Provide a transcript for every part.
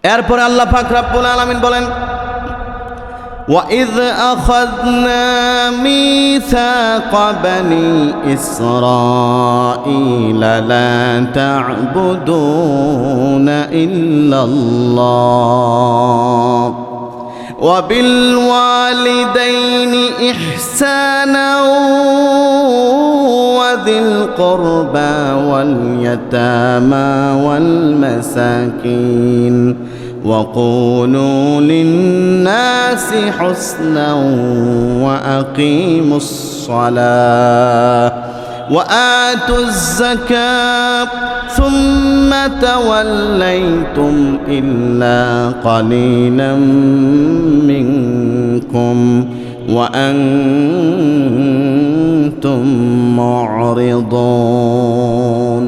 এরপরে আল্লাহ পাক রব্বুল আলামিন বলেন, وَإِذْ أَخَذْنَا مِيثَاقَ بَنِي إِسْرَائِيلَ لَا تَعْبُدُونَ إِلَّا اللَّهَ وَبِالْوَالِدَيْنِ إِحْسَانًا وَذِي الْقُرْبَى وَالْيَتَامَى وَالْمَسَاكِينِ وَقُولُوا لِلنَّاسِ حُسْنًا وَأَقِيمُوا الصَّلَاةَ وَآتُوا الزَّكَاةَ ثُمَّ تَوَلَّيْتُمْ إِلَّا قَلِيلًا مِّنكُمْ وَأَنتُم مُّعْرِضُونَ।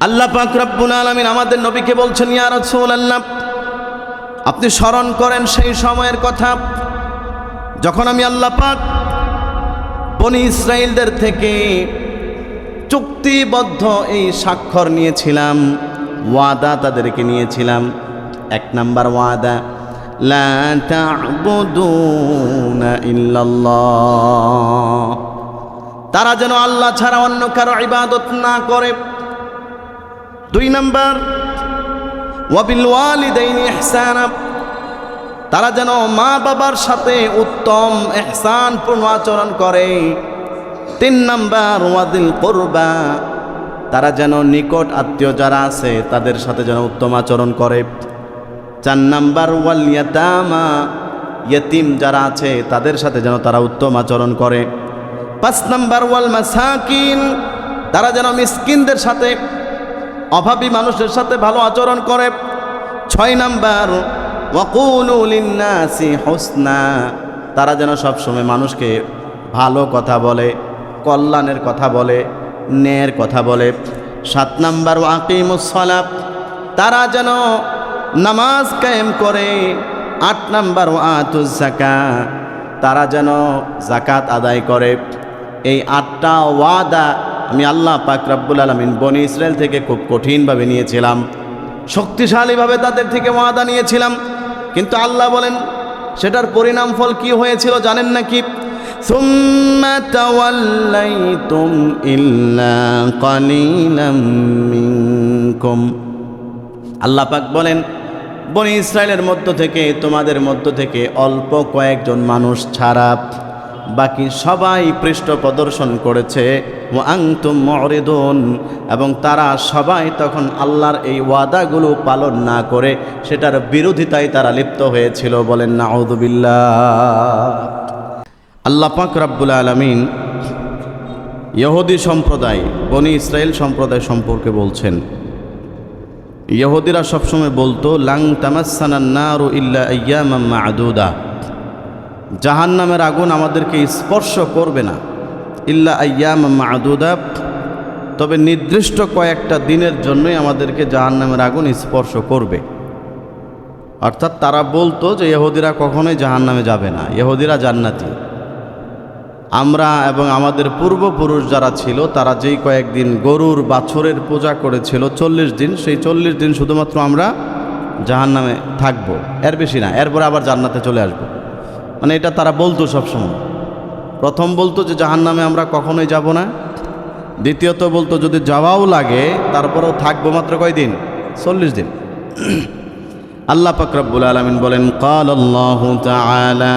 আল্লাহ পাক রব্বুল আলামিন আমাদের নবীকে বলছেন, ইয়া রাসূলুল্লাহ, আপনি স্মরণ করেন সেই সময়ের কথা যখন আমি আল্লাহ পাক বনি ইসরাইলদের থেকে চুক্তিবদ্ধ এই স্বাক্ষর নিয়েছিলাম, ওয়াদা তাদেরকে নিয়েছিলাম। এক নাম্বার ওয়াদা, লা তা'বুদুনা ইল্লাল্লাহ, তারা যেন আল্লাহ ছাড়া অন্য কারো ইবাদত না করে। দুই নাম্বার, ওয়াবিল ওয়ালিদাইনি ইহসানা, তারা যেন মা বাবার সাথে উত্তম ইহসানপূর্ণ আচরণ করে। তিন নাম্বার, ওয়াদিল কুরবা, তারা যেন নিকট আত্মীয় যারা আছে তাদের সাথে যেন উত্তম আচরণ করে। চার নাম্বার, ওয়াল ইয়াতামা, ইয়েতিম যারা আছে তাদের সাথে যেন তারা উত্তম আচরণ করে। পাঁচ নাম্বার, ওয়াল মাসাকিন, তারা যেন মিসকিনদের সাথে, অভাবী মানুষের সাথে ভালো আচরণ করে। ছয় নাম্বার, ওয়াকুলু লিন্নাসি হুসনা, তারা যেন সবসময় মানুষকে ভালো কথা বলে, কল্যাণের কথা বলে, ন্যায়ের কথা বলে। সাত নাম্বার, ওয়াকিমুস সালাত, তারা যেন নামাজ কায়েম করে। আট নাম্বার, ওয়াতুজ যাকাত, তারা যেন যাকাত আদায় করে। এই আটটা ওয়াদা আমি আল্লাহ পাক রব্বুল আলামিন বনি ইসরাইল থেকে খুব কঠিনভাবে নিয়েছিলাম, শক্তিশালীভাবে তাদের থেকে ওয়াদা নিয়েছিলাম। কিন্তু আল্লাহ বলেন সেটার পরিণাম ফল কি হয়েছিল জানেন নাকি? সুম্মা তাওয়াল্লাইতুম ইল্লা কালিলাম মিনকুম, আল্লাহ পাক বলেন বনি ইসরাইলের মধ্য থেকে, তোমাদের মধ্য থেকে অল্প কয়েকজন মানুষ ছাড়া বাকি সবাই পৃষ্ঠ প্রদর্শন করেছে। ওয়া আনতুম মুরিদুন, এবং তারা সবাই তখন আল্লাহর এই ওয়াদাগুলো পালন না করে সেটার বিরোধিতায় তারা লিপ্ত হয়েছিল। বলেন নাউযুবিল্লাহ। আল্লাহ পাক রব্বুল আলামিন ইহুদি সম্প্রদায়, বনি ইসরাইল সম্প্রদায় সম্পর্কে বলছেন, ইহুদিরা সবসময় বলতো, লাং তামাসসানান নারু ইল্লা আইয়ামাম মা'দুদা, জাহান্নামের আগুন আমাদেরকে স্পর্শ করবে না, ইল্লা আইয়ামাম মা'দুদা, তবে নির্দিষ্ট কয়েকটা দিনের জন্যই আমাদেরকে জাহান্নামের আগুন স্পর্শ করবে। অর্থাৎ তারা বলতো যে ইহুদিরা কখনোই জাহান্নামে যাবে না, ইহুদিরা জান্নাতি। আমরা এবং আমাদের পূর্বপুরুষ যারা ছিল তারা যেই কয়েকদিন গরুর বাছুরের পূজা করেছিল 40 দিন, সেই 40 দিন শুধুমাত্র আমরা জাহান্নামে থাকবো, এর বেশি না, এরপরে আবার জান্নাতে চলে আসবো। মানে এটা তারা বলতো সবসময়। প্রথম বলতো যে জাহান্নামে আমরা কখনোই যাব না, দ্বিতীয়ত বলতো যদি যাওয়াও লাগে তারপরেও থাকবো মাত্র কয়দিন? 40 দিন। আল্লাহ পাক রব্বুল আলামিন বলেন, ক্বালাল্লাহু তাআলা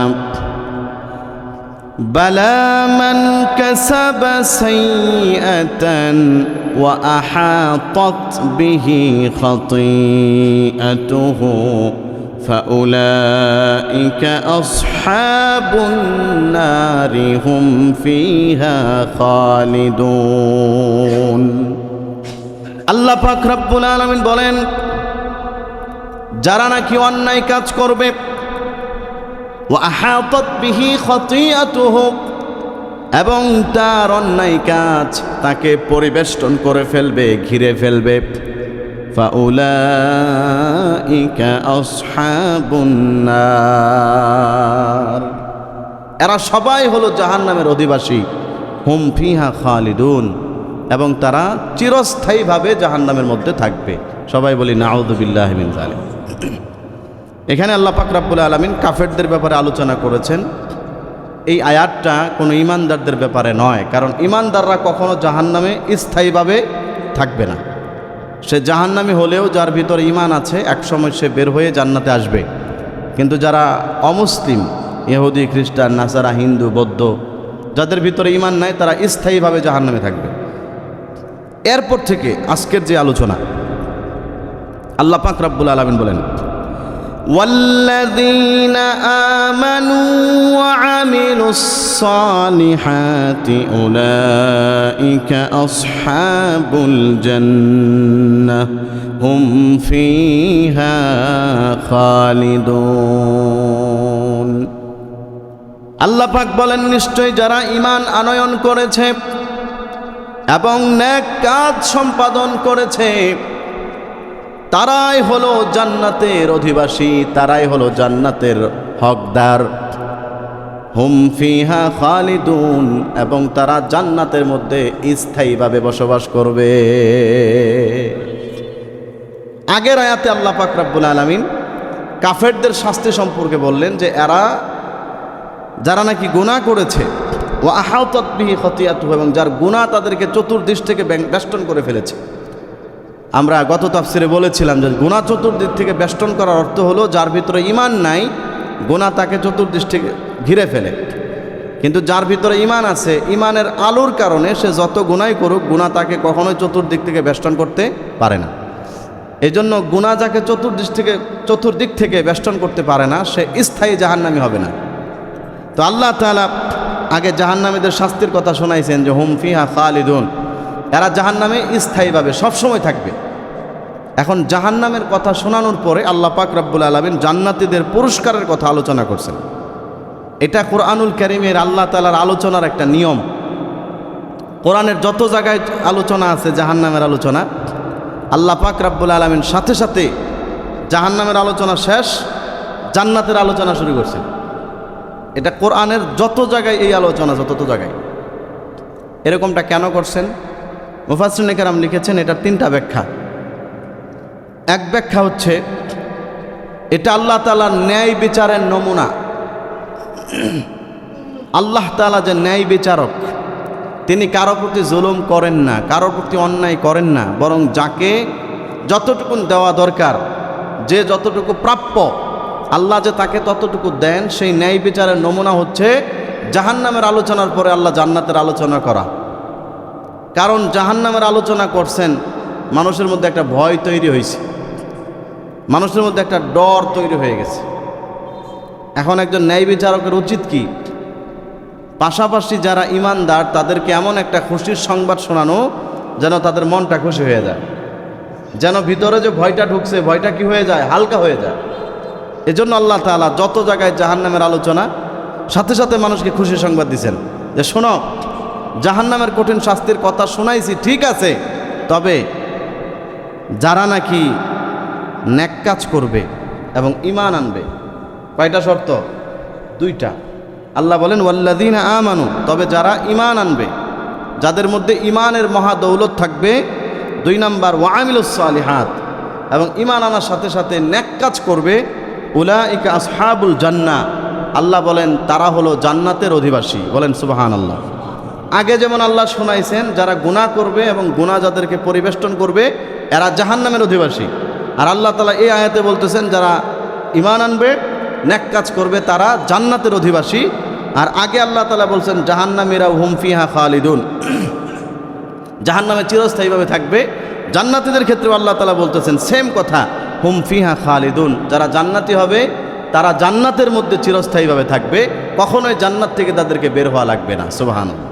বালা মান কাসাবা সাইয়্যাতান ওয়া আহাতাত বিহি খাতিআতুহু ফাউলাইকা আসহাবুন নারি হুম ফিহা খালিদুন। আল্লাহ পাক রব্বুল আলামিন বলেন, যারা নাকি অন্যায় কাজ করবে, ওয়া আহাতাত বিহি খাতিআতুহু, এবং তার অন্যায় কাজ তাকে পরিবেষ্টন করে ফেলবে, ঘিরে ফেলবে, ফাউলাইকা আসহাবুন নার, এরা সবাই হলো জাহান্নামের অধিবাসী। হুম ফিহা খালিদুন, এবং তারা চিরস্থায়ীভাবে জাহান্নামের মধ্যে থাকবে। সবাই বলি নাউযু বিল্লাহি মিন যালিক। এখানে আল্লাহ পাক রব্বুল আলামিন কাফেরদের ব্যাপারে আলোচনা করেছেন। এই আয়াতটা কোনো ঈমানদারদের ব্যাপারে নয়, কারণ ঈমানদাররা কখনো জাহান্নামে স্থায়ীভাবে থাকবে না। সে জাহান্নামী হলেও যার ভিতরে ঈমান আছে একসময় সে বের হয়ে জান্নাতে আসবে। কিন্তু যারা অমুসলিম, ইহুদি, খ্রিস্টান, নাসারা, হিন্দু, বৌদ্ধ, যাদের ভিতরে ঈমান নাই তারা স্থায়ীভাবে জাহান্নামে থাকবে। এরপর থেকে আজকের যে আলোচনা, আল্লাহ পাক রব্বুল আলামিন বলেন والذين آمنوا وعملوا الصالحات أولئك أصحاب الجنة هم فيها خالدون। আল্লাহ পাক বলেন নিশ্চয় যারা ঈমান আনয়ন করেছে এবং নেক কাজ সম্পাদন করেছে তারাই হলো জান্নাতের অধিবাসী, তারাই হলো জান্নাতের হকদার। হুম ফিহা খালিদুন, এবং তারা জান্নাতের মধ্যে স্থায়ীভাবে বসবাস করবে। আগের আয়াতে আল্লাহ পাক রব্বুল আলামিন কাফেরদের শাস্তি সম্পর্কে বললেন যে এরা যারা নাকি গুনাহ করেছে ওয়া আহাতাত বিহি খতিয়াতুহু, এবং যার গুনাহ তাদেরকে চতুর্দিক থেকে বেষ্টন করে ফেলেছে। আমরা গত তাফসিরে বলেছিলাম যে গুনাহ চতুর্দিক থেকে বেষ্টন করার অর্থ হলো যার ভিতরে ঈমান নাই গুনাহ তাকে চতুর্দিক থেকে ঘিরে ফেলে। কিন্তু যার ভিতরে ঈমান আছে, ঈমানের আলোর কারণে সে যত গুনাহই করুক গুনাহ তাকে কখনোই চতুর্দিক থেকে বেষ্টন করতে পারে না। এই জন্য গুনাহ যাকে চতুর্দিক থেকে বেষ্টন করতে পারে না সে স্থায়ী জাহান্নামী হবে না। তো আল্লাহ তাআলা আগে জাহান্নামীদের শাস্তির কথা শোনাইছেন যে হুম ফিহা খালিদুন, এরা জাহান্নামে স্থায়ীভাবে সবসময় থাকবে। এখন জাহান্নামের কথা শোনানোর পরে আল্লাহ পাক রব্বুল আলামিন জান্নাতীদের পুরস্কারের কথা আলোচনা করছেন। এটা কোরআনুল কারীমের আল্লাহ তাআলার আলোচনার একটা নিয়ম। কোরআনের যত জায়গায় আলোচনা আছে জাহান্নামের আলোচনা, আল্লাহ পাক রব্বুল আলামিন সাথে সাথে জাহান্নামের আলোচনা শেষ, জান্নাতের আলোচনা শুরু করছেন। এটা কোরআনের যত জায়গায় এই আলোচনা যত জায়গায়। এরকমটা কেন করছেন? মুফাসসিরিনে কেরাম লিখেছেন এটার তিনটা ব্যাখ্যা। এক ব্যাখ্যা হচ্ছে এটা আল্লাহ তাআলার ন্যায় বিচারের নমুনা। আল্লাহ তাআলা যে ন্যায় বিচারক, তিনি কারো প্রতি জুলুম করেন না, কারোর প্রতি অন্যায় করেন না, বরং যাকে যতটুকু দেওয়া দরকার, যে যতটুকু প্রাপ্য আল্লাহ যে তাকে ততটুকু দেন। সেই ন্যায় বিচারের নমুনা হচ্ছে জাহান্নামের আলোচনার পরে আল্লাহ জান্নাতের আলোচনা করা। কারণ জাহান্নামের আলোচনা করছেন, মানুষের মধ্যে একটা ভয় তৈরি হয়েছে, মানুষের মধ্যে একটা ডর তৈরি হয়ে গেছে। এখন একজন ন্যায় বিচারকের উচিত কি? পাশাপাশি যারা ঈমানদার তাদেরকে এমন একটা খুশির সংবাদ শোনানো যেন তাদের মনটা খুশি হয়ে যায়, যেন ভিতরে যে ভয়টা ঢুকছে ভয়টা কি হয়ে যায়, হালকা হয়ে যায়। এজন্য আল্লাহ তাআলা যত জায়গায় জাহান্নামের আলোচনা সাথে সাথে মানুষকে খুশি সংবাদ দিচ্ছেন যে শোনো, জাহান্নামের কঠিন শাস্তির কথা শোনাইছি ঠিক আছে, তবে যারা নাকি নেক কাজ করবে এবং ঈমান আনবে। কয়টা শর্ত? দুইটা। আল্লাহ বলেন ওয়াল্লাযীনা আমানু, তবে যারা ঈমান আনবে, যাদের মধ্যে ঈমানের মহা দৌলত থাকবে। 2 নাম্বার ওয়া আমিলুস সালিহাত, এবং ঈমান আনার সাথে সাথে নেক কাজ করবে। উলাইকা আসহাবুল জান্নাহ, আল্লাহ বলেন তারা হলো জান্নাতের অধিবাসী। বলেন সুবহানাল্লাহ। আগে যেমন আল্লাহ শোনাইছেন যারা গুনাহ করবে এবং গুনাহ যাদেরকে পরিবেষ্টন করবে এরা জাহান্নামের অধিবাসী। আর আল্লাহ তাআলা এই আয়াতে বলতেছেন যারা ঈমান আনবে নেক কাজ করবে তারা জান্নাতের অধিবাসী। আর আগে আল্লাহ তাআলা বলছেন জাহান্নামীরা হুম ফিহা খালিদুন, জাহান্নামে চিরস্থায়ীভাবে থাকবে। জান্নাতীদের ক্ষেত্রে আল্লাহ তাআলা বলতেছেন সেম কথা, হুম ফিহা খালিদুন, যারা জান্নাতি হবে তারা জান্নাতের মধ্যে চিরস্থায়ীভাবে থাকবে, কখনোই জান্নাত থেকে তাদেরকে বের হওয়া লাগবে না। সুবহানাল্লাহ।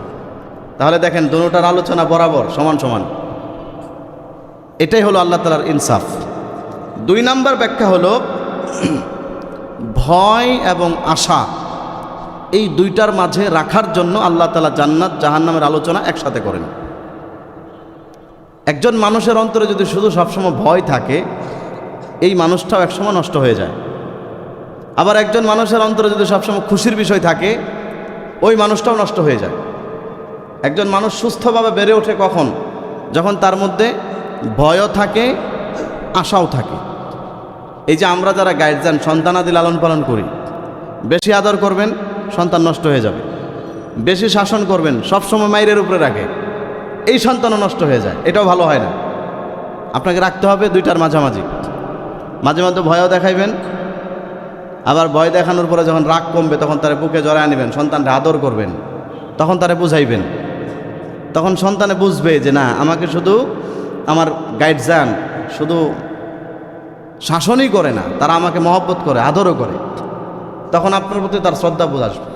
তাহলে দেখেন দুটোটার আলোচনা বরাবর সমান সমান। এটাই হলো আল্লাহ তাআলার ইনসাফ। 2 নাম্বার ব্যাখ্যা হলো ভয় এবং আশা, এই দুইটার মাঝে রাখার জন্য আল্লাহ তাআলা জান্নাত জাহান্নামের আলোচনা একসাথে করেন। একজন মানুষের অন্তরে যদি শুধু সবসময় ভয় থাকে, এই মানুষটাও একসময় নষ্ট হয়ে যায়। আবার একজন মানুষের অন্তরে যদি সবসময় খুশির বিষয় থাকে, ওই মানুষটাও নষ্ট হয়ে যায়। একজন মানুষ সুস্থভাবে বেড়ে ওঠে কখন? যখন তার মধ্যে ভয়ও থাকে, আশাও থাকে। এই যে আমরা যারা গার্জিয়ান সন্তানাদি লালন পালন করি, বেশি আদর করবেন সন্তান নষ্ট হয়ে যাবে, বেশি শাসন করবেন সবসময় মায়ের উপরে রাখে, এই সন্তানও নষ্ট হয়ে যায়, এটাও ভালো হয় না। আপনাকে রাখতে হবে দুইটার মাঝামাঝি। মাঝে মাঝে ভয়ও দেখাইবেন, আবার ভয় দেখানোর পরে যখন রাগ কমবে তখন তারে বুকে জড়ায় আনিবেন, সন্তানকে আদর করবেন, তখন তারে বুঝাইবেন। তখন সন্তানে বুঝবে যে না, আমাকে শুধু আমার গাইডজান শুধু শাসনই করে না, তারা আমাকে মহব্বত করে, আদরও করে। তখন আপনার প্রতি তার শ্রদ্ধা বোধ আসবে।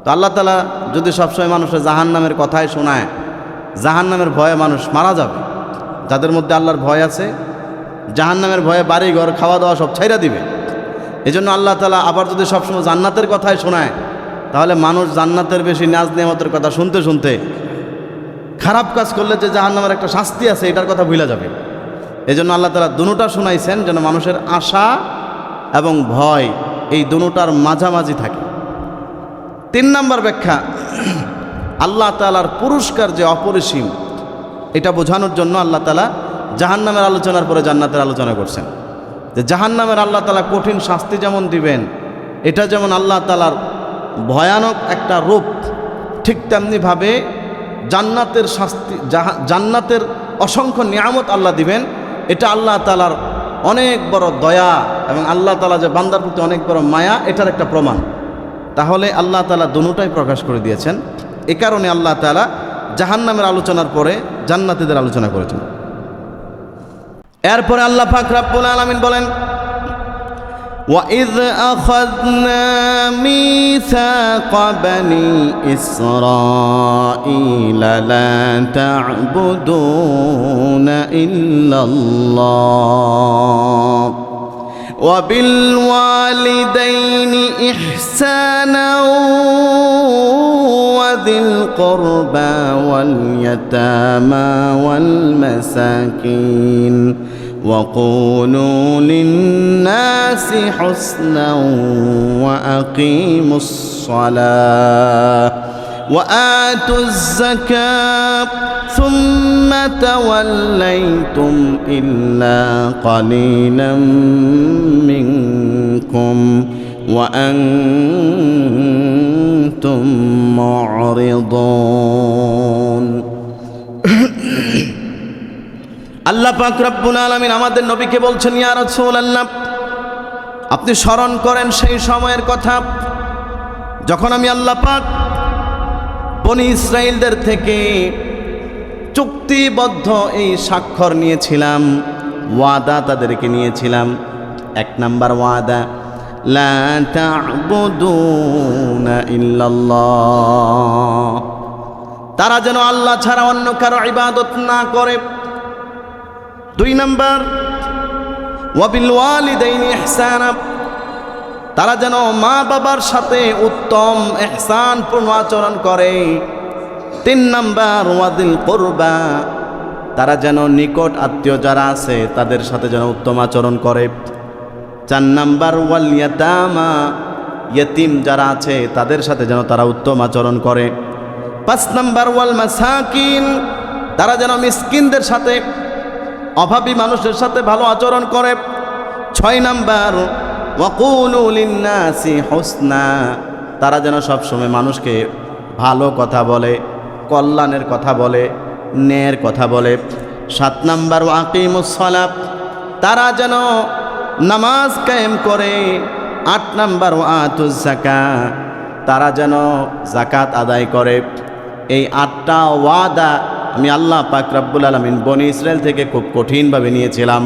তো আল্লাহ তাআলা যদি সবসময় মানুষের জাহান্নামের কথাই শোনায়, জাহান্নামের ভয়ে মানুষ মারা যাবে। যাদের মধ্যে আল্লাহর ভয় আছে, জাহান্নামের ভয়ে বাড়ি ঘর খাওয়া দাওয়া সব ছাইরা দিবে। এই জন্য আল্লাহ তাআলা আবার যদি সবসময় জান্নাতের কথাই শোনায়, তাহলে মানুষ জান্নাতের বেশি নাজ নেয়ামতের কথা শুনতে শুনতে খারাপ কাজ করলে যে জাহান্নামের একটা শাস্তি আছে এটার কথা ভুলে যাবে। এই জন্য আল্লাহ তাআলা দুটোটা শোনাইছেন যেন মানুষের আশা এবং ভয় এই দুটোটার মাঝামাঝি থাকে। 3 নম্বর ব্যাখ্যা, আল্লাহ তাআলার পুরস্কার যে অপরিসীম, এটা বোঝানোর জন্য আল্লাহ তাআলা জাহান্নামের আলোচনার পরে জান্নাতের আলোচনা করছেন। যে জাহান্নামের আল্লাহ তাআলা কঠিন শাস্তি যেমন দিবেন, এটা যেমন আল্লাহ তাআলার ভয়ানক একটা রূপ, ঠিক তেমনিভাবে জান্নাতের শাস্তি, জান্নাতের অসংখ্য নিয়ামত আল্লাহ দিবেন। এটা আল্লাহ তাআলার অনেক বড় দয়া এবং আল্লাহ তাআলা যে বান্দার প্রতি অনেক বড় মায়া, এটার একটা প্রমাণ। তাহলে আল্লাহ তাআলা দুটোটাই প্রকাশ করে দিয়েছেন। এ কারণে আল্লাহ তাআলা জাহান্নামের আলোচনার পরে জান্নাতীদের আলোচনা করেছেন। এরপরে আল্লাহ পাক রব্বুল আলামিন বলেন, وَإِذْ أَخَذْنَا مِيثَاقَ بَنِي إِسْرَائِيلَ لَا تَعْبُدُونَ إِلَّا اللَّهَ وَبِالْوَالِدَيْنِ إِحْسَانًا وَذِي الْقُرْبَى وَالْيَتَامَى وَالْمَسَاكِينِ وَقُولُوا لِلنَّاسِ حُسْنًا وَأَقِيمُوا الصَّلَاةَ وَآتُوا الزَّكَاةَ ثُمَّ تَوَلَّيْتُمْ إِلَّا قَلِيلًا مِّنكُمْ وَأَنتُمْ مُعْرِضُونَ। আল্লাহ পাক রব্বুল আলামিন আমাদের নবীকে বলছেন, ইয়া রাসূলুল্লাহ, আপনি স্মরণ করেন সেই সময়ের কথা যখন আমি আল্লাহ পাক বনি ইসরাইলদের থেকে চুক্তিবদ্ধ এই স্বাক্ষর নিয়েছিলাম, ওয়াদা তাদেরকে নিয়েছিলাম। 1 নাম্বার ওয়াদা, লা তা'বুদুনা ইল্লাল্লাহ, তারা যেন আল্লাহ ছাড়া অন্য কারো ইবাদত না করে। 2 নাম্বার, ওয়াবিল ওয়ালিদাইনি ইহসানা, তারা যেন মা বাবার সাথে উত্তম ইহসানপূর্ণ আচরণ করে। 3 নাম্বার, ওয়াদিল কুরবা, তারা যেন নিকট আত্মীয় যারা আছে তাদের সাথে যেন উত্তম আচরণ করে। 4 নাম্বার, ওয়াল ইয়াতামা, ইয়তিম যারা আছে তাদের সাথে যেন তারা উত্তম আচরণ করে। 5 নাম্বার, ওয়াল মাসাকিন, তারা যেন মিসকিনদের সাথে, অভাবী মানুষের সাথে ভালো আচরণ করে। 6 নাম্বার, ওয়াকুলু লিন্নাসি হুসনা, তারা যেন সবসময় মানুষকে ভালো কথা বলে, কল্যাণের কথা বলে, ন্যায়ের কথা বলে। 7 নাম্বার, ওয়াকিমুস সালাত, তারা যেন নামাজ কায়েম করে। 8 নাম্বার, ওয়াতুজ যাকাত, তারা যেন যাকাত আদায় করে। এই 8টা ওয়াদা আমি আল্লাহ পাক রব্বুল আলামিন বনি ইসরাইল থেকে খুব কঠিনভাবে নিয়েছিলাম,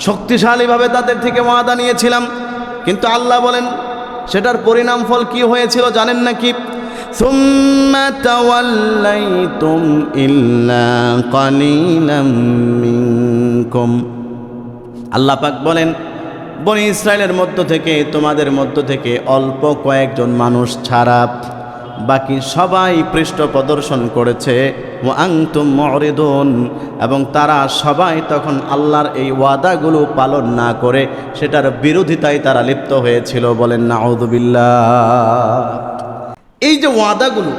শক্তিশালীভাবে তাদের থেকে ওয়াদা নিয়েছিলাম। কিন্তু আল্লাহ বলেন সেটার পরিণাম ফল কি হয়েছিল জানেন নাকি? সুম্মা তাওয়াল্লাইতুম ইল্লা কালিলাম মিনকুম, আল্লাহ পাক বলেন বনি ইসরাইলের মধ্য থেকে, তোমাদের মধ্য থেকে অল্প কয়েকজন মানুষ ছাড়া বাকি সবাই পৃষ্ঠ প্রদর্শন করেছে। ওয়া আনতুম মুরিদুন, এবং তারা সবাই তখন আল্লাহর এই ওয়াদাগুলো পালন না করে সেটার বিরোধিতায় তারা লিপ্ত হয়েছিল। বলেন নাউযুবিল্লাহ। এই যে ওয়াদাগুলো,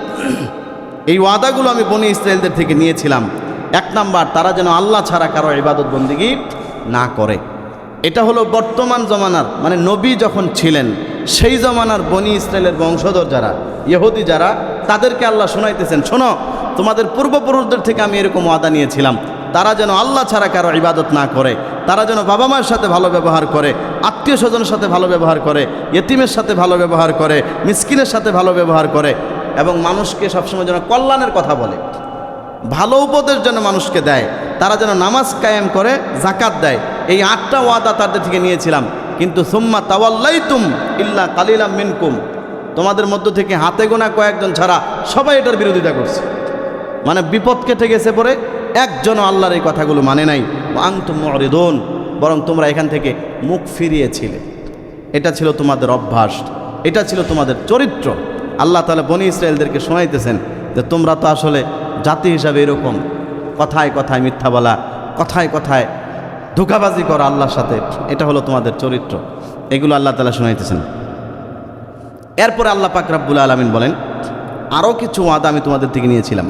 এই ওয়াদাগুলো আমি বনি ইসরাইলদের থেকে নিয়েছিলাম, এক নাম্বার, তারা যেন আল্লাহ ছাড়া কারো ইবাদত বন্দিগি না করে। এটা হলো বর্তমান জমানার, মানে নবী যখন ছিলেন সেই জমানার বনি ইসরায়েলের বংশধর যারা ইহুদি যারা, তাদেরকে আল্লাহ শোনাইতেছেন, শোনো তোমাদের পূর্বপুরুষদের থেকে আমি এরকম ওয়াদা নিয়েছিলাম, তারা যেন আল্লাহ ছাড়া কারো ইবাদত না করে, তারা যেন বাবা মায়ের সাথে ভালো ব্যবহার করে, আত্মীয় স্বজনের সাথে ভালো ব্যবহার করে, ইয়েতিমের সাথে ভালো ব্যবহার করে, মিসকিনের সাথে ভালো ব্যবহার করে, এবং মানুষকে সবসময় যেন কল্যাণের কথা বলে, ভালো উপদেশ যেন মানুষকে দেয়, তারা যেন নামাজ কায়েম করে, যাকাত দেয়। এই 8টা ওয়াদা তাদের থেকে নিয়েছিলাম। কিন্তু সুম্মা তাওয়াল্লাইতুম ইল্লা কালিলাম মিনকুম, তোমাদের মধ্য থেকে হাতে গোনা কয়েকজন ছাড়া সবাই এটার বিরোধিতা করছে। মানে বিপদ কেটে গেছে পরে একজনও আল্লাহর এই কথাগুলো মানে নাই। আনতুম মুরিদুন, বরং তোমরা এখান থেকে মুখ ফিরিয়েছিলে। এটা ছিল তোমাদের অভ্যাস, এটা ছিল তোমাদের চরিত্র। আল্লাহ তাআলা বনি ইসরায়েলদেরকে শোনাইতেছেন যে তোমরা তো আসলে জাতি হিসাবে এরকম কথায় কথায় মিথ্যা বলা, কথায় কথায় ধোঁকাবাজি করা আল্লাহর সাথে, এটা হলো তোমাদের চরিত্র। এগুলো আল্লাহ তাআলা শোনাইতেছেন। এরপরে আল্লাহ পাক রব্বুল আলামিন বলেন, আরও কিছু ওয়াদা আমি তোমাদের থেকে নিয়েছিলাম।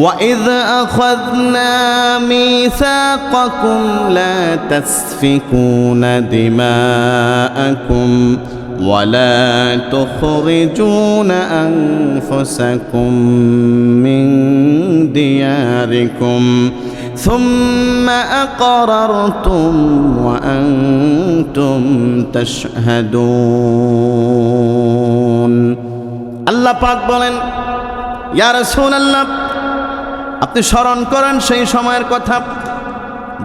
وَإِذْ أَخَذْنَا مِيثَاقَكُمْ لَا تَسْفِكُونَ دِمَاءَكُمْ وَلَا تُخْرِجُونَ أَنفُسَكُمْ مِنْ دِيَارِكُمْ ثُمَّ أَقْرَرْتُمْ وَأَنْتُمْ تَشْهَدُونَ। আল্লাহ পাক বলেন, ইয়া রাসূলুল্লাহ, আপনি স্মরণ করেন সেই সময়ের কথা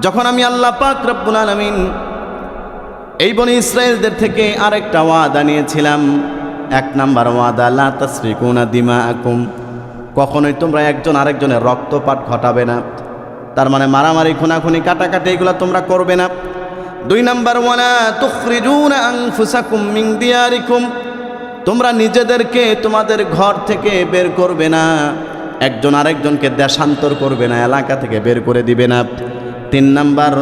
যখন আমি আল্লাহ পাক রব্বুল আলামিন এই বনি ইসরায়েলদের থেকে আরেকটা ওয়াদা নিয়েছিলাম। 1 নাম্বার ওয়াদা, লা তাসফিকুনা দিমাআকুম, কখনোই তোমরা একজন আরেকজনের রক্তপাত ঘটাবে না। তার মানে মারামারি, খুনাখুনি, কাটাকাটি এগুলো তোমরা করবে না। 2 নাম্বার, ওয়ালা তুখরিজুনা আনফুসাকুম মিন দিয়ারিকুম, তোমরা নিজেদেরকে তোমাদের ঘর থেকে বের করবে না, একজন আরেকজনকে দেশান্তর করবে না, এলাকা থেকে বের করে দিবে না। 3 নাম্বার,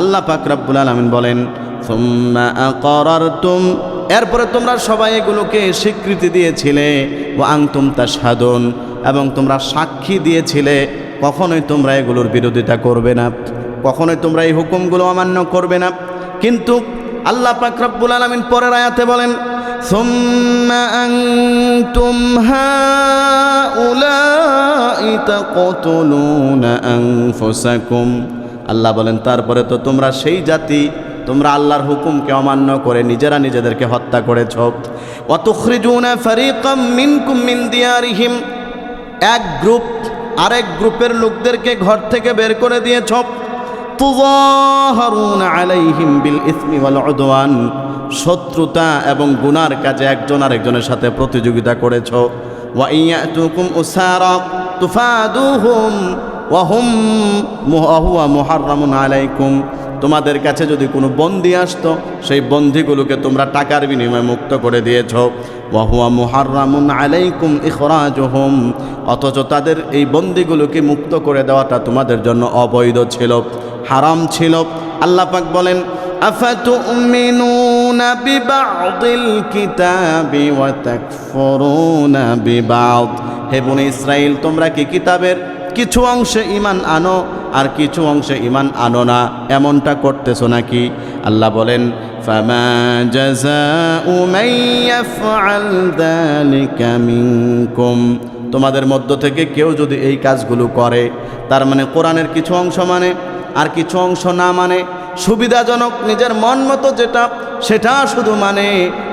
আল্লাহ পাক রব্বুল আলামিন বলেন, সুম্মা আকরারতুম, এরপরে তোমরা সবাই এগুলোকে স্বীকৃতি দিয়েছিলে, ওয়া আনতুম তাশহাদুন, এবং তোমরা সাক্ষী দিয়েছিলে। কখনোই তোমরা এগুলোর বিরোধিতা করবে না, কখনোই তোমরা এই হুকুমগুলো অমান্য করবে না। কিন্তু আল্লাহ পাক রব্বুল আলামিন পরের আয়াতে বলেন, সুম্মা আনতুম হাউলাই তাকতুলুনা আনফুসাকুম, আল্লাহ বলেন তারপরে তো তোমরা সেই জাতি, তোমরা আল্লাহর হুকুমকে অমান্য করে নিজেরা নিজেদেরকে হত্যা করেছ। ওয়া তুখরিজুনা ফারিকাম মিনকুম মিন দিয়ারিহিম, এক গ্রুপ আরেক গ্রুপের লোকদেরকে ঘর থেকে বের করে দিয়েছ। তুযাহারুনা আলাইহিম বিল ইসমি ওয়াল উদওয়ান, শত্রুতা এবং গুনার কাজে একজন আরেকজনের সাথে প্রতিযোগিতা করেছ। ওয়া ইয়াতুকুম উসারা তুফাদুহুম ওয়া হুয়া মুহাররামুন আলাইকুম, তোমাদের কাছে যদি কোনো বন্দী আসতো সেই বন্দীগুলোকে তোমরা টাকার বিনিময়ে মুক্ত করে দিয়েছ। ওয়া হুয়া মুহাররামুন আলাইকুম ইখরাজুহুম, অথচ তাদের এই বন্দীগুলোকে মুক্ত করে দেওয়াটা তোমাদের জন্য অবৈধ ছিল, হারাম ছিল। আল্লাহ পাক বলেন, আফাতুমিনুনা বিবা'দিল কিতাবি ওয়া তাকফুরুনা বিবা'দ, হে বনি ইসরাইল, তোমরা কি কিতাবের কিছু অংশে ঈমান আনো আর কিছু অংশে ঈমান আনো না, এমনটা করতেছো নাকি? আল্লাহ বলেন, ফামা জাযাউ মান ইয়াফআল যালিকা মিনকুম, তোমাদের মধ্য থেকে কেউ যদি এই কাজগুলো করে, তার মানে কোরআনের কিছু অংশ মানে আর কিছু অংশ না মানে, সুবিধাজনক নিজের মন মতো যেটা সেটা শুধু মানে,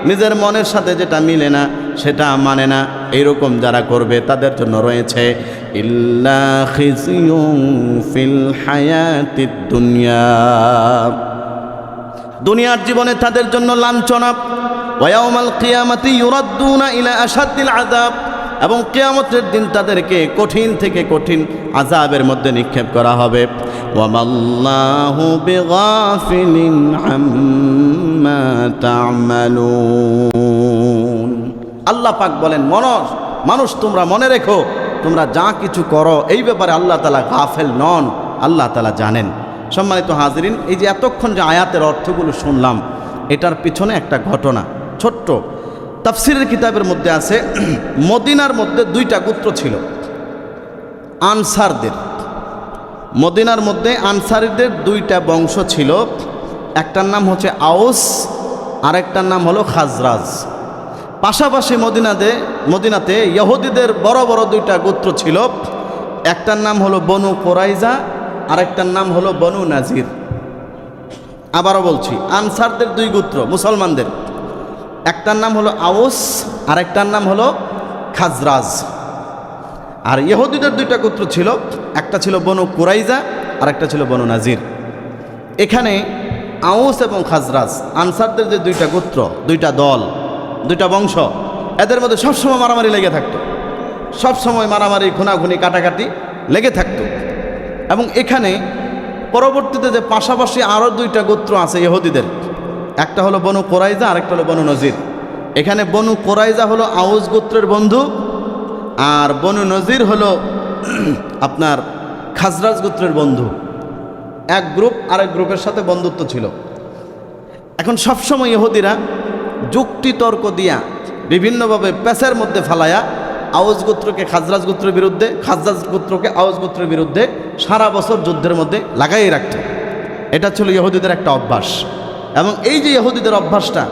নিজের মনের সাথে যেটা মিলে না সেটা মানে না, এইরকম যারা করবে তাদের জন্য রয়েছে ইল্লা খিজিয়ুন ফিল হায়াতিদ দুনিয়া, দুনিয়ার জীবনে তাদের জন্য লাঞ্ছনা। ওয়া ইয়াউমাল কিয়ামাতি ইউরাদ্দুনা ইলা আশাদ্দিল আযাব, এবং কিয়ামতের দিন তাদেরকে কঠিন থেকে কঠিন আযাবের মধ্যে নিক্ষেপ করা হবে। ওয়া মাল্লাহু বিগাফিলিন আম্মা তা'মালুন, আল্লাহ পাক বলেন, মানুষ তোমরা মনে রেখো, তোমরা যা কিছু করো এই ব্যাপারে আল্লাহ তাআলা গাফেল নন, আল্লাহ তাআলা জানেন। সম্মানিত হাজিরিন, এই যে এতক্ষণ যে আয়াতের অর্থগুলো শুনলাম, এটার পিছনে একটা ঘটনা ছোট্ট তাফসিরের কিতাবের মধ্যে আছে। মদিনার মধ্যে 2টা গোত্র ছিল আনসারদের, মদিনার মধ্যে আনসারীদের দুইটা বংশ ছিল, একটার নাম হচ্ছে আউস, আরেকটার নাম হলো খাজরাজ। পাশাপাশি মদিনাতে ইহুদিদের বড় বড় দুইটা গোত্র ছিল, একটার নাম হলো বনু কোরাইজা, আরেকটার নাম হলো বনু নাজির। আবারও বলছি, আনসারদের দুই গোত্র মুসলমানদের, একটার নাম হলো আউস, আরেকটার নাম হলো খাজরাজ। আর ইহুদিদের দুইটা গোত্র ছিল, একটা ছিল বনু কুরাইজা আর একটা ছিল বনু নাজির। এখানে আউস এবং খাজরাজ আনসারদের যে দুইটা গোত্র, দুইটা দল, দুইটা বংশ, এদের মধ্যে সবসময় মারামারি লেগে থাকতো, সবসময় মারামারি, খুনাখুনি, কাটাকাটি লেগে থাকতো। এবং এখানে পরবর্তীতে যে পাশাপাশি আরও দুইটা গোত্র আছে ইহুদিদের, একটা হলো বনু কোরাইজা, আরেকটা হলো বনু নজির। এখানে বনু কোরাইজা হলো আউস গোত্রের বন্ধু, আর বনু নজির হলো আপনার খাজরাজ গোত্রের বন্ধু। এক গ্রুপ আরেক গ্রুপের সাথে বন্ধুত্ব ছিল। এখন সবসময় ইহুদিরা যুক্তি তর্ক দিয়া বিভিন্নভাবে প্যাচের মধ্যে ফালায়া আউস গোত্রকে খাজরাজ গোত্রের বিরুদ্ধে, খাজরাজ গোত্রকে আউস গোত্রের বিরুদ্ধে সারা বছর যুদ্ধের মধ্যে লাগাই রাখত। এটা ছিল ইহুদিদের একটা অভ্যাস। এবং এই যে ইহুদিদের অভ্যাসটা,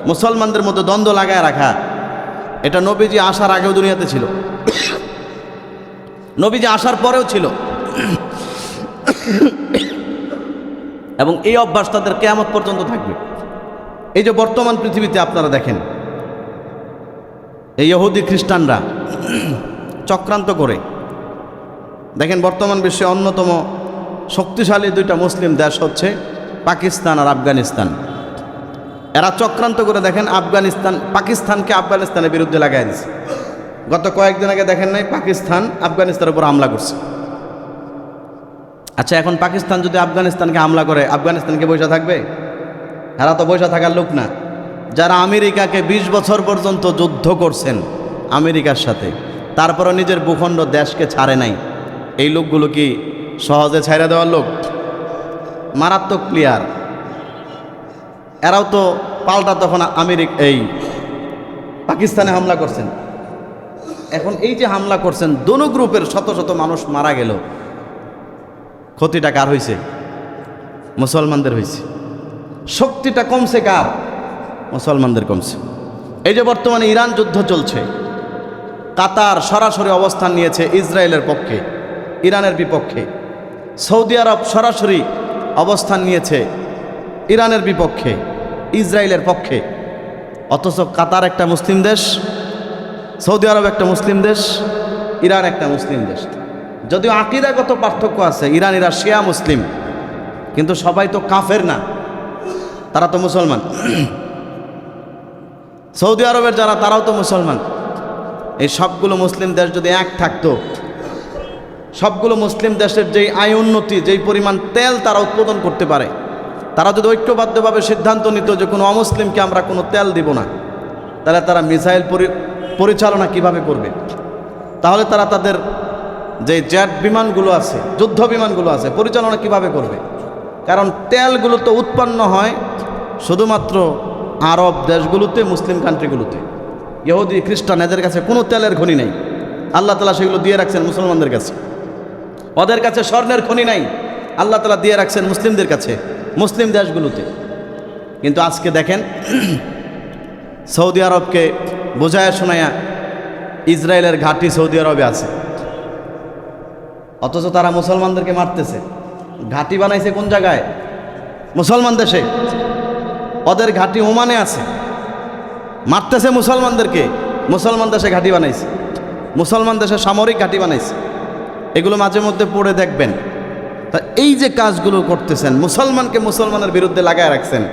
মুসলমানদের মধ্যে দ্বন্দ্ব লাগায় রাখা, এটা নবীজি আসার আগেও দুনিয়াতে ছিল, নবীজি আসার পরেও ছিল। এবং এই অভ্যাস তাদের কিয়ামত পর্যন্ত থাকবে। এই যে বর্তমান পৃথিবীতে আপনারা দেখেন, এই ইহুদি খ্রিস্টানরা চক্রান্ত করে, দেখেন বর্তমান বিশ্বে অন্যতম শক্তিশালী দুইটা মুসলিম দেশ হচ্ছে পাকিস্তান আর আফগানিস্তান। এরা চক্রান্ত করে দেখেন পাকিস্তানকে আফগানিস্তানের বিরুদ্ধে লাগাই দিচ্ছে। গত কয়েকদিন আগে দেখেন নাই, পাকিস্তান আফগানিস্তানের উপর হামলা করছে। আচ্ছা, এখন পাকিস্তান যদি আফগানিস্তানকে হামলা করে, আফগানিস্তানকে বসে থাকবে? এরা তো বসে থাকার লোক না। যারা আমেরিকাকে 20 বছর পর্যন্ত যুদ্ধ করছেন আমেরিকার সাথে, তারপরও নিজের ভূখণ্ড দেশকে ছাড়ে নাই, এই লোকগুলো কি সহজে ছাইড়া দেওয়ার লোক? মারাত্মক প্লেয়ার। এরাও তো পাল্টা তখন এই পাকিস্তানে হামলা করছেন। এখন এই যে হামলা করছেন, দোনো গ্রুপের শত শত মানুষ মারা গেল, ক্ষতিটা কার হয়েছে? মুসলমানদের হয়েছে। শক্তিটা কমছে কার? মুসলমানদের কমছে। এই যে বর্তমানে ইরান যুদ্ধ চলছে, কাতার সরাসরি অবস্থান নিয়েছে ইসরায়েলের পক্ষে, ইরানের বিপক্ষে। সৌদি আরব সরাসরি অবস্থান নিয়েছে ইরানের বিপক্ষে, ইসরায়েলের পক্ষে। অথচ কাতার একটা মুসলিম দেশ, সৌদি আরব একটা মুসলিম দেশ, ইরান একটা মুসলিম দেশ। যদিও আকীদাগত পার্থক্য আছে, ইরানিরা শিয়া মুসলিম, কিন্তু সবাই তো কাফের না, তারা তো মুসলমান। সৌদি আরবের যারা, তারাও তো মুসলমান। এই সবগুলো মুসলিম দেশ যদি এক থাকতো, সবগুলো মুসলিম দেশের যেই আয় উন্নতি, যেই পরিমাণ তেল তারা উৎপাদন করতে পারে, তারা যদি ঐক্যবদ্ধভাবে সিদ্ধান্ত নিত যে কোনো অমুসলিমকে আমরা কোনো তেল দিব না, তাহলে তারা মিসাইল পরিচালনা কিভাবে করবে? তাহলে তারা তাদের যে জেট বিমানগুলো আছে, যুদ্ধ বিমানগুলো আছে, পরিচালনা কিভাবে করবে? কারণ তেলগুলো তো উৎপন্ন হয় শুধুমাত্র আরব দেশগুলোতে, মুসলিম কান্ট্রিগুলোতে। ইহুদি খ্রিস্টান এদের কাছে কোনো তেলের খনি নেই। আল্লাহ তাআলা সেগুলো দিয়ে রাখছেন মুসলমানদের কাছে। ওদের কাছে স্বর্ণের খনি নাই, আল্লাহ তাআলা দিয়ে রাখছেন মুসলিমদের কাছে, মুসলিম দেশগুলোতে। কিন্তু আজকে দেখেন, সৌদি আরবকে বোঝায় শোনায়া ইসরায়েলের ঘাঁটি সৌদি আরবে আছে, অথচ তারা মুসলমানদেরকে মারতেছে। ঘাঁটি বানাইছে কোন জায়গায়? মুসলমান দেশে। ওদের ঘাঁটি ওমানে আছে, মারতেছে মুসলমানদেরকে। মুসলমান দেশে ঘাঁটি বানাইছে, মুসলমান দেশে সামরিক ঘাঁটি বানাইছে। এগুলো মাঝে মধ্যে পড়ে দেখবেন। তা এই যে কাজগুলো করতেছেন, মুসলমানকে মুসলমানের বিরুদ্ধে লাগায় রাখছেন,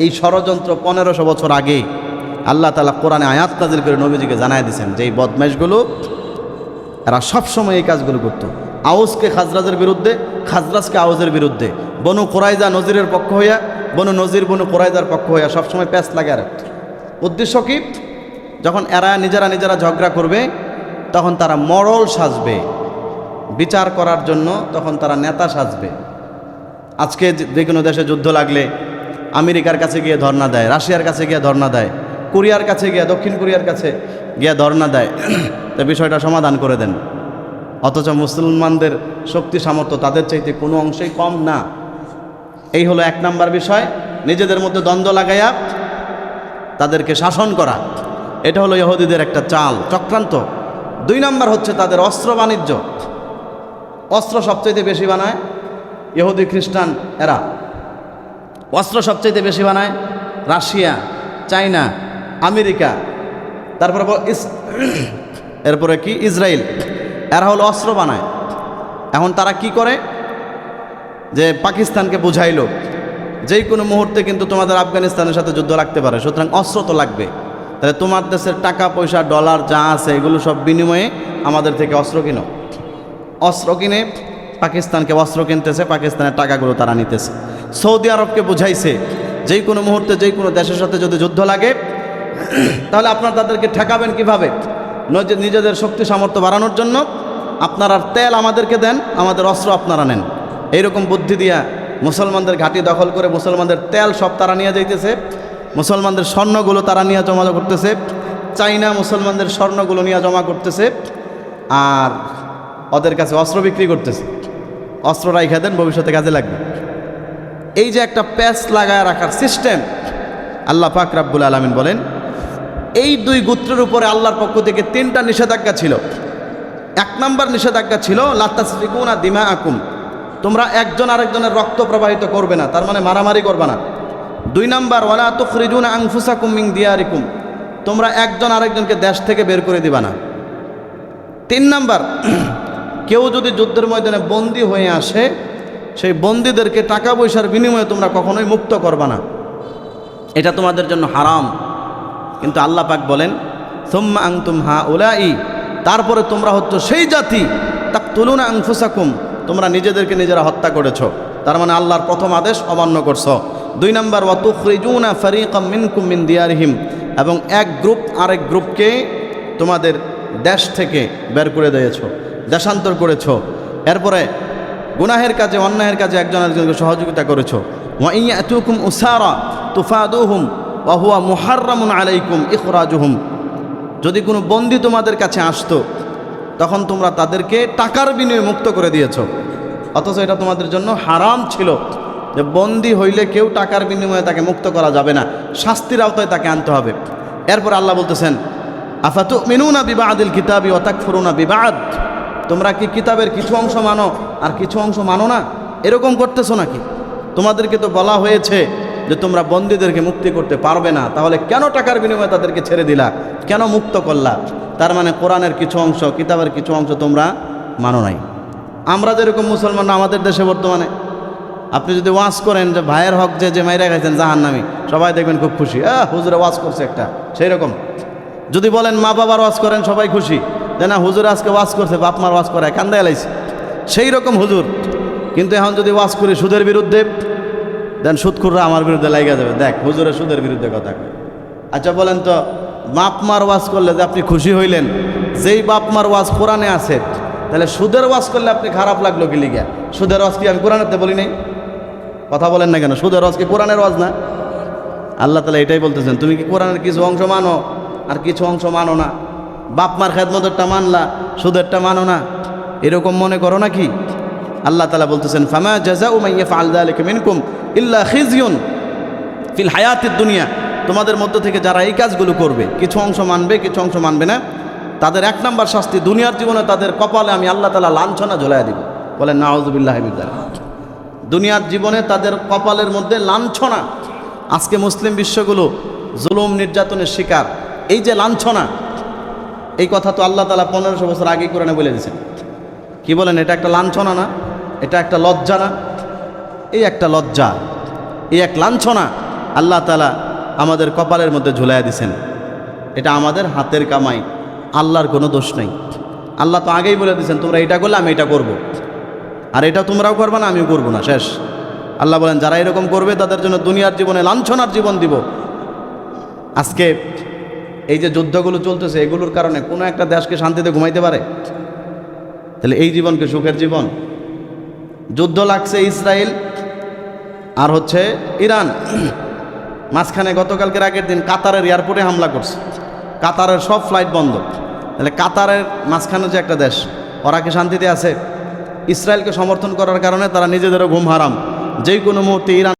এই ষড়যন্ত্র 1500 বছর আগে আল্লাহ তাআলা কোরআনে আয়াত নাযিল করে নবীজিকে জানায় দিয়েছেন যে এই বদমাইশগুলো, এরা সবসময় এই কাজগুলো করতো। আউসকে খাজরাজের বিরুদ্ধে, খাজরাজকে আউসের বিরুদ্ধে, বনু কোরাইজা নজিরের পক্ষ হইয়া, বনু নজির বনু কোরাইজার পক্ষ হইয়া সবসময় প্যাচ লাগায় রাখত। উদ্দেশ্য কি? যখন এরা নিজেরা ঝগড়া করবে, তখন তারা মরল সাজবে বিচার করার জন্য, তখন তারা নেতা সাজবে। আজকে যে কোনো দেশে যুদ্ধ লাগলে আমেরিকার কাছে গিয়ে ধর্ণা দেয়, রাশিয়ার কাছে গিয়ে ধর্ণা দেয়, কোরিয়ার কাছে গিয়ে, দক্ষিণ কোরিয়ার কাছে গিয়ে ধর্ণা দেয়, তো বিষয়টা সমাধান করে দেন। অথচ মুসলমানদের শক্তি সামর্থ্য তাদের চাইতে কোনো অংশেই কম না। এই হলো 1 নাম্বার বিষয়, নিজেদের মধ্যে দ্বন্দ্ব লাগাইয়া তাদেরকে শাসন করা। এটা হলো ইহুদিদের একটা চাল, চক্রান্ত। 2 নাম্বার হচ্ছে তাদের অস্ত্র বাণিজ্য। অস্ত্র সবচাইতে বেশি বানায় ইহুদি খ্রিস্টান, এরা অস্ত্র সবচাইতে বেশি বানায় রাশিয়া, চায়না, আমেরিকা, তারপরে এরপরে কি ইসরায়েল, এরা হলো অস্ত্র বানায়। এখন তারা কি করে, যে পাকিস্তানকে বুঝাইলো যেই কোনো মুহূর্তে কিন্তু তোমাদের আফগানিস্তানের সাথে যুদ্ধ লাগতে পারে, সুতরাং অস্ত্র তো লাগবে, তাহলে তোমার দেশের টাকা পয়সা ডলার যা আছে এগুলো সব বিনিময়ে আমাদের থেকে অস্ত্র কিনো। অস্ত্র কিনে পাকিস্তানকে অস্ত্র কিনতেছে, পাকিস্তানের টাকাগুলো তারা নিতেছে। সৌদি আরবকে বুঝাইছে যেই কোনো মুহূর্তে যেই কোনো দেশের সাথে যদি যুদ্ধ লাগে তাহলে আপনারা তাদেরকে ঠেকাবেন কিভাবে, নিজেদের শক্তি সামর্থ্য বাড়ানোর জন্য আপনারা তেল আমাদেরকে দেন, আমাদের অস্ত্র আপনারা নেন। এইরকম বুদ্ধি দিয়া মুসলমানদের ঘাঁটি দখল করে মুসলমানদের তেল সব তারা নিয়ে যাইতেছে, মুসলমানদের স্বর্ণগুলো তারা নিয়ে জমা করতেছে, চাইনা মুসলমানদের স্বর্ণগুলো নিয়ে জমা করতেছে, আর ওদের কাছে অস্ত্র বিক্রি করতেছে। অস্ত্র রাইখা দেন, ভবিষ্যতে কাজে লাগবে। এই যে একটা প্যাচ লাগায় রাখার সিস্টেম, আল্লাহ পাক রাব্বুল আলামিন বলেন এই 2 গোত্রের উপরে আল্লাহর পক্ষ থেকে 3টা নিষেধাজ্ঞা ছিল। 1 নাম্বার নিষেধাজ্ঞা ছিল লা তাসফিকুনা দিমাআকুম, তোমরা একজন আরেকজনের রক্ত প্রবাহিত করবে না, তার মানে মারামারি করবে না। 2 নাম্বার ওয়ালা তুখরিজুনা আনফুসাকুম মিন দিয়ারিকুম, তোমরা একজন আরেকজনকে দেশ থেকে বের করে দিবা না। 3 নাম্বার, কেউ যদি যুদ্ধের ময়দানে বন্দী হয়ে আসে সেই বন্দীদেরকে টাকা পয়সার বিনিময়ে তোমরা কখনোই মুক্ত করবা না, এটা তোমাদের জন্য হারাম। কিন্তু আল্লাহ পাক বলেন সুম্মা আনতুম হাউলাই, তারপরে তোমরা হচ্ছে সেই জাতি তাকতুলুনা আনফুসাকুম, তোমরা নিজেদেরকে নিজেরা হত্যা করেছো, তার মানে আল্লাহর প্রথম আদেশ অমান্য করছো। 2 নাম্বার ওয়া তুখরিজুনা ফারিকাম মিনকুম মিন দিয়ারিহিম, এবং এক গ্রুপ আরেক গ্রুপকে তোমাদের দেশ থেকে বের করে দিয়েছো, দেশান্তর করেছো। এরপরে গুনাহের কাজে অন্যায়ের কাজে একজন আরেকজনকে সহযোগিতা করেছো। ওয়া ইয়াতুকুম উসারা তুফাদুহুম ওয়া হুয়া মুহাররামুন আলাইকুম ইখরাজুহুম, যদি কোনো বন্দী তোমাদের কাছে আসতো তখন তোমরা তাদেরকে টাকার বিনিময়ে মুক্ত করে দিয়েছো, অথচ এটা তোমাদের জন্য হারাম ছিল যে বন্দী হইলে কেউ টাকার বিনিময়ে তাকে মুক্ত করা যাবে না, শাস্তির আওতায় তাকে আনতে হবে। এরপর আল্লাহ বলতেছেন আফাতুমিনুনা বিবাদিল কিতাবি ওয়া তাকফুরুনা বিবাদ, তোমরা কি কিতাবের কিছু অংশ মানো আর কিছু অংশ মানো না, এরকম করতেছো নাকি? তোমাদেরকে তো বলা হয়েছে যে তোমরা বন্দীদেরকে মুক্তি করতে পারবে না, তাহলে কেন টাকার বিনিময়ে তাদেরকে ছেড়ে দিলা, কেন মুক্ত করলা? তার মানে কোরআনের কিছু অংশ, কিতাবের কিছু অংশ তোমরা মানো নাই। আমরা যেরকম মুসলমান আমাদের দেশে বর্তমানে আপনি যদি ওয়াজ করেন যে ভাইয়ের হক যে মাইরা গেছেন জাহান্নামী, সবাই দেখবেন খুব খুশি, হুজুরে ওয়াজ করছে একটা, সেই রকম। যদি বলেন মা বাবার ওয়াজ করেন, সবাই খুশি যে না হুজুর আজকে ওয়াজ করছে, বাপ মার ওয়াজ করায় কান্দা এলাইছে, সেই রকম হুজুর। কিন্তু এখন যদি ওয়াজ করি সুদের বিরুদ্ধে, দেন সুদখুররা আমার বিরুদ্ধে লাগিয়ে যাবে, দেখ হুজুরের সুদের বিরুদ্ধে কথা কয়। আচ্ছা বলেন তো, বাপ মার ওয়াজ করলে যে আপনি খুশি হইলেন, যেই বাপ মার ওয়াজ কোরআনে আছে, তাহলে সুদের ওয়াজ করলে আপনি খারাপ লাগলো কি লিগা? সুদের ওয়াজ কি আমি কোরআনেতে বলি নাই? কথা বলেন না কেন? সুদের ওয়াজ কি কোরআনের ওয়াজ না? আল্লাহ তাআলা এটাই বলতেছেন, তুমি কি কোরআনের কিছু অংশ মানো আর কিছু অংশ মানো না? বাপ মার খেদমতেরটা মানলা, সুদেরটা মানো না, এরকম মনে করো নাকি? আল্লাহ তাআলা বলতেছেন ফামা জাযাউ মান ইয়াফআল যালিকা মিনকুম ইল্লা খিজিয়ুন ফিল হায়াতিদ দুনিয়া, তোমাদের মধ্য থেকে যারা এই কাজগুলো করবে, কিছু অংশ মানবে কিছু অংশ মানবে না, তাদের 1 নাম্বার শাস্তি দুনিয়ার জীবনে তাদের কপালে আমি আল্লাহ তাআলা লাঞ্ছনা ঝুলাইয়া দিব। বলেন নাউযুবিল্লাহি মিন যালিক। দুনিয়ার জীবনে তাদের কপালের মধ্যে লাঞ্ছনা। আজকে মুসলিম বিশ্বগুলো জুলুম নির্যাতনের শিকার, এই যে লাঞ্ছনা, এই কথা তো আল্লাহ তাআলা 1500 বছর আগেই কোরআনে বলে দিয়েছেন। কি বলেন, এটা একটা লাঞ্ছনা না? এটা একটা লজ্জা না? এই একটা লজ্জা, এই এক লাঞ্ছনা আল্লাহ তাআলা আমাদের কপালের মধ্যে ঝুলাইয়া দিয়েছেন। এটা আমাদের হাতের কামাই, আল্লাহর কোনো দোষ নেই। আল্লাহ তো আগেই বলে দিয়েছেন তোমরা এটা করলে আমি এটা করব, আর এটা তোমরাও করবে না আমিও করব না, শেষ। আল্লাহ বলেন যারা এরকম করবে তাদের জন্য দুনিয়ার জীবনে লাঞ্ছনার জীবন দিব। আজকে এই যে যুদ্ধগুলো চলতেছে, এগুলোর কারণে কোনো একটা দেশকে শান্তিতে ঘুমাইতে পারে? তাহলে এই জীবনকে সুখের জীবন? যুদ্ধ লাগছে ইসরায়েল আর হচ্ছে ইরান, মাঝখানে গতকালকের আগের দিন কাতারের এয়ারপোর্টে হামলা করছে, কাতারের সব ফ্লাইট বন্ধ। তাহলে কাতারের মাঝখানে যে একটা দেশ, ওরা কি শান্তিতে আছে? ইসরায়েলকে সমর্থন করার কারণে তারা নিজেদেরও ঘুম হারাম। যেই কোনো মুহূর্তে ইরান